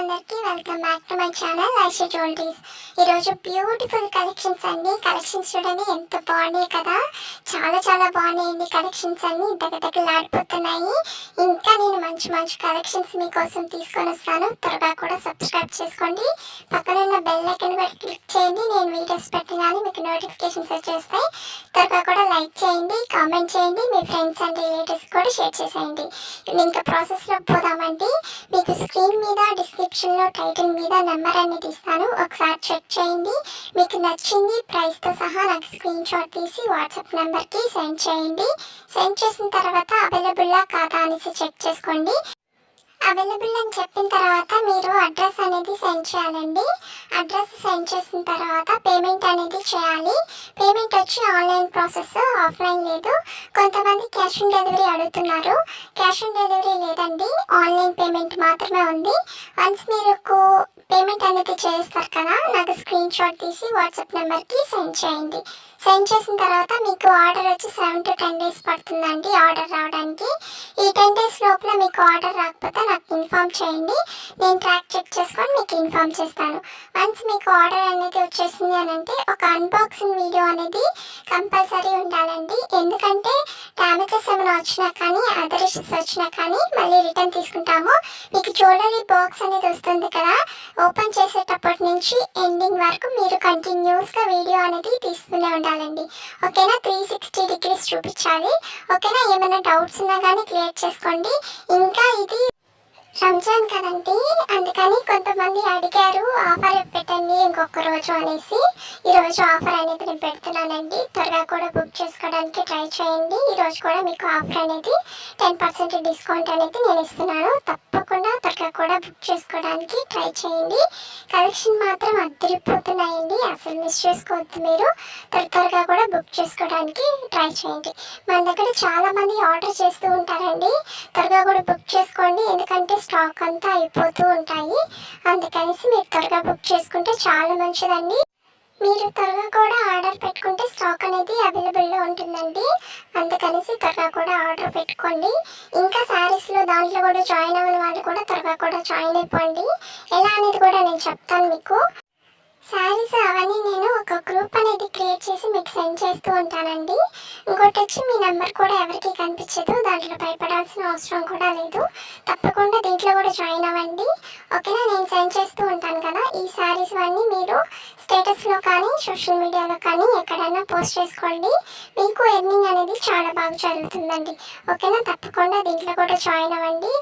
అందరికీ welcome back to my channel Aisha jewelleries. ఈరోజు beautiful collections అండి. కలెక్షన్స్ చూడండి ఎంత బాగున్నాయి కదా, చాలా చాలా బాగున్నాయండి. కలెక్షన్స్ అన్ని దగ్గరలాడిపోతున్నాయి. ఇంకా నేను మంచి మంచి కలెక్షన్స్ మీకోసం తీసుకొని వస్తాను. త్వరగా కూడా సబ్స్క్రైబ్ చేసుకోండి, పక్కన ఉన్న బెల్ ఐకాన్ కూడా క్లిక్ చేయండి. నేను వీడియోస్ పెట్టగానే మీకు నోటిఫికేషన్స్ వచ్చేస్తాయి. త్వరగా కూడా లైక్ చేయండి, కామెంట్ చేయండి, మీ ఫ్రెండ్స్ అండ్ రిలేటివ్స్ కూడా షేర్ చేసేయండి. ఇంకా ప్రాసెస్లో పోదామండి. మీకు స్క్రీన్ మీద డిస్క్రిప్షన్లో టైటిల్ మీద నెంబర్ అనేది ఇస్తాను, ఒకసారి చెక్ చేయండి. మీకు నచ్చింది ప్రైస్తో సహా నాకు స్క్రీన్ షాట్ తీసి వాట్సాప్ నెంబర్కి సెండ్ చేయండి. సెండ్ చేసిన తర్వాత అవైలబుల్లా కాదా అనేసి చెక్ చేసుకోండి. అవైలబుల్ అని చెప్పిన తర్వాత మీరు అడ్రస్ అనేది సెండ్ చేయాలండి. అడ్రస్ సెండ్ చేసిన తర్వాత పేమెంట్ అనేది చేయాలి. పేమెంట్ వచ్చి ఆన్లైన్ ప్రాసెస్, ఆఫ్లైన్ లేదు. కొంతమంది క్యాష్ ఆన్ డెలివరీ అడుగుతున్నారు. క్యాష్ ఆన్ డెలివరీ లేదండి, ఆన్లైన్ పేమెంట్ మాత్రమే ఉంది. వన్స్ మీరు పేమెంట్ అనేది చేస్తారు కదా, నాకు స్క్రీన్ షాట్ తీసి వాట్సాప్ నెంబర్కి సెండ్ చేయండి. సెండ్ చేసిన తర్వాత మీకు ఆర్డర్ వచ్చి 7 to 10 days పడుతుందండి ఆర్డర్ రావడానికి. ఈ 10 days లోపల మీకు ఆర్డర్ రాకపోతే నాకు ఇన్ఫామ్ చేయండి, నేను ట్రాక్ చెక్ చేసుకొని మీకు ఇన్ఫామ్ చేస్తాను. వన్స్ మీకు ఆర్డర్ అనేది వచ్చేసింది అని అంటే ఒక అన్బాక్సింగ్ వీడియో అనేది కంపల్సరీ ఉండాలండి. ఎందుకంటే డ్యామేజెస్ ఏమైనా వచ్చినా కానీ, అదర్ ఇష్యూస్ వచ్చినా కానీ మళ్ళీ రిటర్న్ తీసుకుంటాము. మీకు జ్యువెలరీ బాక్స్ అనేది వస్తుంది కదా, ఓపెన్ చేసేటప్పటి నుంచి ఎండింగ్ వరకు మీరు కంటిన్యూస్గా వీడియో అనేది తీస్తూనే ఉండాలండి. ఓకేనా, 360 degrees చూపించాలి. ఓకేనా, ఏమైనా డౌట్స్ ఉన్నా కానీ క్లియర్ చేసుకోండి. ఇంకా ఇది రంజాన్ కదండి, అందుకని కొంతమంది అడిగారు ఆఫర్ పెట్టండి ఇంకొక రోజు అనేసి. ఈరోజు ఆఫర్ అనేది నేను పెడుతున్నానండి. త్వరగా కూడా బుక్ చేసుకోవడానికి ట్రై చేయండి. ఈరోజు కూడా మీకు ఆఫర్ అనేది 10% డిస్కౌంట్ అనేది నేను ఇస్తున్నాను. తప్పకుండా త్వరగా కూడా బుక్ చేసుకోవడానికి ట్రై చేయండి. కలెక్షన్ మాత్రం అద్దరిపోతున్నాయండి, అసలు మిస్ చేసుకోవద్దు. మీరు త్వరగా కూడా బుక్ చేసుకోవడానికి ట్రై చేయండి. మన దగ్గర చాలామంది ఆర్డర్ చేస్తూ ఉంటారండి. త్వరగా కూడా బుక్ చేసుకోండి, ఎందుకంటే స్టాక్ అంతా అయిపోతూ ఉంటాయి. అందుకనేసి మీరు త్వరగా బుక్ చేసుకుంటే చాలా మంచిదండి. మీరు త్వరగా కూడా ఆర్డర్ పెట్టుకుంటే స్టాక్ అనేది అవైలబుల్లో ఉంటుందండి. అందుకనేసి త్వరగా కూడా ఆర్డర్ పెట్టుకోండి. ఇంకా శారీస్లో దాంట్లో కూడా జాయిన్ అవ్వని వాళ్ళు కూడా త్వరగా కూడా జాయిన్ అయిపోండి. ఎలా అనేది కూడా నేను చెప్తాను మీకు. శారీస్ అవన్నీ నేను ఒక గ్రూప్ అనేది క్రియేట్ చేసి మీకు సెండ్ చేస్తూ ఉంటానండి. ఇంకోటి వచ్చి మీ నెంబర్ కూడా ఎవరికి కనిపించదు, దాంట్లో భయపడాల్సిన అవసరం కూడా లేదు. తప్పకుండా దీంట్లో కూడా జాయిన్ అవ్వండి. ఓకేనా, నేను సెండ్ చేస్తూ ఉంటాను కదా. ఈ శారీస్ అన్నీ మీరు స్టేటస్లో కానీ, సోషల్ మీడియాలో కానీ ఎక్కడైనా పోస్ట్ చేసుకోండి. మీకు ఎర్నింగ్ అనేది చాలా బాగా జరుగుతుందండి. ఓకేనా, తప్పకుండా దీంట్లో కూడా జాయిన్ అవ్వండి.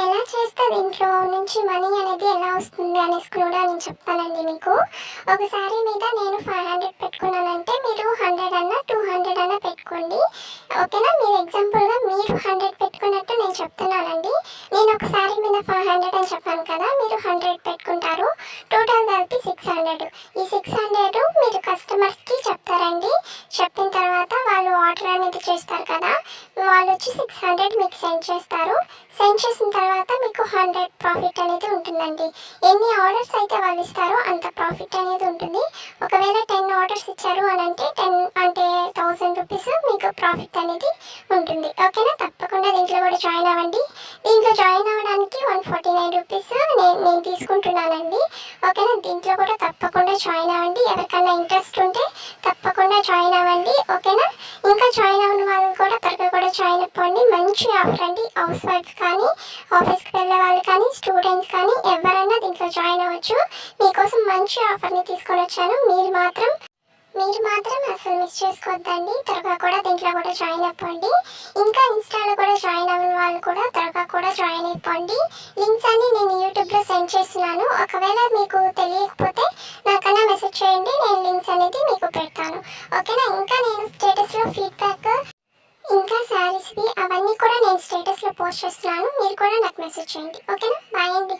ఎలా చేస్తే దీంట్లో నుంచి మనీ అనేది ఎలా వస్తుంది అనేసి కూడా నేను చెప్తానండి మీకు. ఒక శారీ మీద నేను 500 పెట్టుకున్నానంటే మీరు 100 అన్నా 200 అన్నా పెట్టుకోండి. ఓకేనా, మీరు ఎగ్జాంపుల్గా మీరు 100 పెట్టుకున్నట్టు నేను చెప్తున్నానండి. నేను ఒక శారీ మీద 500 అని చెప్పాను కదా, మీరు 100 పెట్టుకుంటారు. టోటల్ కలిపి 600. ఈ 600 మీరు కస్టమర్స్కి చెప్తారండి. చెప్పిన తర్వాత వాళ్ళు ఆర్డర్ అనేది చేస్తారు కదా, వాళ్ళు వచ్చి 600 మీకు సెండ్ చేస్తారు. సెండ్ చేసిన తర్వాత మీకు 100 ప్రాఫిట్ అనేది ఉంటుందండి. ఎన్ని ఆర్డర్స్ అయితే వాళ్ళు ఇస్తారో అంత ప్రాఫిట్ అనేది ఉంటుంది. ఒకవేళ 10 ఆర్డర్స్ ఇచ్చారు అని అంటే 1000 రూపీస్ మీకు ప్రాఫిట్ అనేది ఉంటుంది. ఓకేనా, తప్పకుండా దీంట్లో కూడా జాయిన్ అవ్వండి. దీంట్లో జాయిన్ అవ్వడానికి 149 రూపీస్ నేను తీసుకుంటున్నానండి. ఓకేనా, దీంట్లో కూడా తప్పకుండా జాయిన్ అవ్వండి. ఎవరికైనా ఇంట్రెస్ట్ ఉంటే తప్పకుండా జాయిన్ అవ్వండి. ఓకేనా, ఇంకా జాయిన్ అవ్వని వాళ్ళు కూడా త్వరగా కూడా జాయిన్ అవ్వండి. మంచి ఆఫర్ అండి. హౌస్ వైఫ్ కానీ, ఆఫీస్కి వెళ్ళే వాళ్ళు కానీ, స్టూడెంట్స్ కానీ ఎవరైనా దీంట్లో జాయిన్ అవ్వచ్చు. మీకోసం మంచి ఆఫర్ని తీసుకొని వచ్చాను. మీరు మాత్రం అసలు మిస్ చేసుకోవద్దండి. త్వరగా కూడా దీంట్లో కూడా జాయిన్ అయిపోండి. ఇంకా ఇన్స్టాలో కూడా జాయిన్ అవ్వని వాళ్ళు కూడా త్వరగా కూడా జాయిన్ అయిపోండి. లింక్స్ అన్ని నేను యూట్యూబ్లో సెండ్ చేస్తున్నాను. ఒకవేళ మీకు తెలియకపోతే నాకన్నా మెసేజ్ చేయండి, నేను లింక్స్ అనేది మీకు పెడతాను. ఓకేనా, ఇంకా నేను స్టేటస్లో ఫీడ్బ్యాక్, ఇంకా శారీస్వి అవన్నీ కూడా నేను స్టేటస్లో పోస్ట్ చేస్తున్నాను. మీరు కూడా నాకు మెసేజ్ చేయండి. ఓకేనా, బాయ్ అండి.